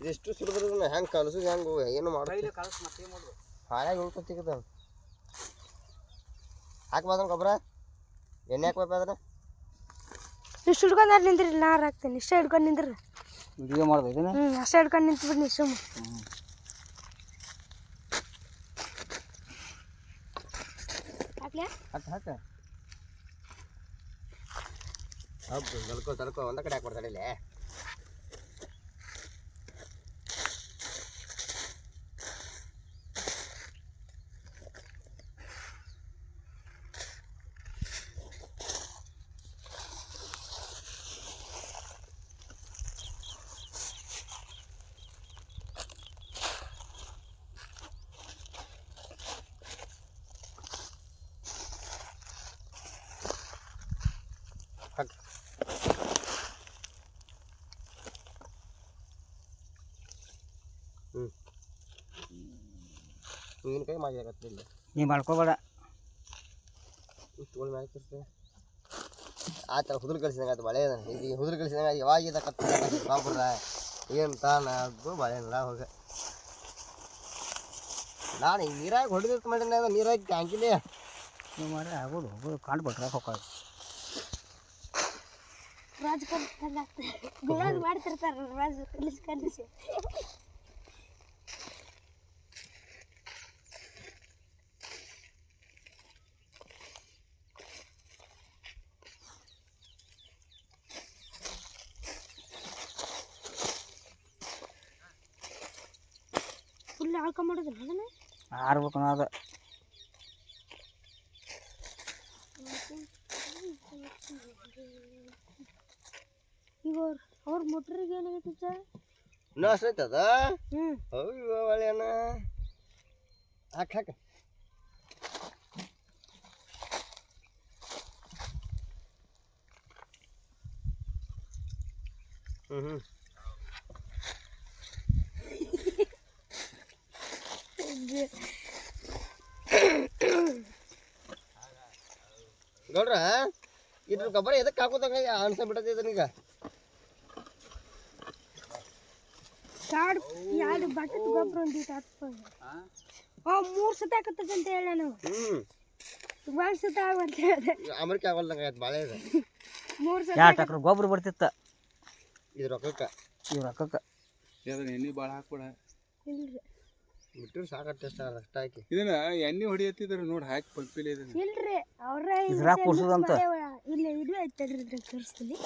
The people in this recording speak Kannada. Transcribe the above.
ಇದೆಷ್ಟು ಸುರಿದ್ರೆ ಹೆಂಗೆ ಕಲಸೋದು ಹೆಂಗೆ ಏನು ಮಾಡಿ ಹಾಳಾಗಿ ಉಳ್ಕೊತಿಗದ ಹಾಕ್ಬಾರ್ದು ಗೊಬ್ಬರ ಎಣ್ಣೆ ಹಾಕ್ಬೇಕಾದ್ರೆ ಇಷ್ಟು ಹಿಡ್ಕೊಂಡು ನಿಂದ್ರಿ ನಾರು ಹಾಕ್ತೇನೆ ಇಷ್ಟ ಹಿಡ್ಕೊಂಡು ನಿಂದ್ರಿ ವಿಡಿಯೋ ಮಾಡ್ದೆ ಇದನ್ನ ಅಷ್ಟೇ ಹಿಡ್ಕೊಂಡು ನಿಂತ್ಬಿಡ್ನಿ ಸುಮ್ಮ ಹಾಕ್ಲ್ಯಾ ಹಾಕ ಹಬ್ಬ ತಲ್ಕೊ ಒಂದ ಕಡೆ ಹಾಕ್ಬಿಡ್ತಾಳೆ ಇಲ್ಲೇ ಕೈ ಮಾಡಿ ನೀ ಮಾಡ್ಕೋಬೇಡ ತೋಳ್ ಮ್ಯಾಲೆ ತೋರಿಸ್ತೇನೆ ಆ ಥರ ಹುದುರು ಕಳಿಸಿದಂಗೆ ಆಯ್ತು ಬಳೆ ಇದು ಹುದುರು ಕಳಿಸಿದಂಗೆ ಯಾವಾಗ ಕತ್ತಬಿಡ್ರ ಏನು ತಾನ ಅದು ಬಳೆನಲ್ಲ ಹೋಗ ನಾನು ಈಗ ನೀರಾಗಿ ಹೊಡೆದಿರ್ತ ಮಾಡಿನ ನೀರಾಗಿ ಟ್ಯಾಂಕಿಲಿ ನೀವು ಮಾಡಿ ಆಗೋದು ಕಾಣ್ಬಿಟ್ರೆ ಹೋಗೋದು ರಾಜ್ ಕಲಿಸಿ ಮಾಡ್ತಿರ್ತಾರ ರಾಜ್ ಕಲಿಸಿ ಫುಲ್ ಆಳ್ಕ ಮಾಡೋದಿಲ್ಲ ಅದನ್ನ ಆರ್ಬೇಕು ಅದು ಈಗ ಅವ್ರ ಮೊಟ್ರಿಗೆ ಏನಾಗೈತೆ ಇನ್ನೂ ಅಷ್ಟು ಐತದ ಅಯ್ಯೋ ಒಳ್ಳೆಯನ ಹಾಕ ಗೌಡ್ರ ಇದ್ರ ಗೊಬ್ಬರ ಎದಕ್ಕೆ ಹಾಕೋದಂಗ ಅನ್ಸ ಬಿಟ್ಟದೀಗ ಎರಡು ಬಟ್ಟದ ಗೊಬ್ಬರ ಒಂದಿಟ್ಟು ಹಾಕ್ಬೋದು 3 ಸತಿ ಹಾಕತ್ತಂತ ಹೇಳ ನಾವು 1 ಸತಿ ಆಗಂತ ಹೇಳಿದೆ ಅಮರಿಕೆ ಆಗಲ್ದಂಗ ಆಯ್ತು ಭಾಳ ಇದೆ 3 ಸತಿ 2 ಟ್ರಕ್ ಗೊಬ್ಬರ ಬರ್ತಿತ್ತ ಇದು ರೊಕ್ಕಕ್ಕೆ ಎಣ್ಣೆ ಭಾಳ ಹಾಕ್ಬಿಡ ಇಲ್ರಿ ಬಿಟ್ಟರೆ ಸಾಕಷ್ಟು ಅಷ್ಟ ಹಾಕಿ ಇದನ್ನ ಎಣ್ಣೆ ಹೊಡಿಯತ್ತಿದ್ರ ನೋಡಿ ಹಾಕಿ ಪಂಪಿಲಿ ಇದನ್ನ ಇಲ್ರಿ ಅವ್ರ ಇದ್ರಾಗ ಕೂರ್ಸೋದಂತ ಇಲ್ಲ ಇದು ಐತಲ್ರಿ ಇದ್ರಾಗ ತೋರಿಸ್ತೀನಿ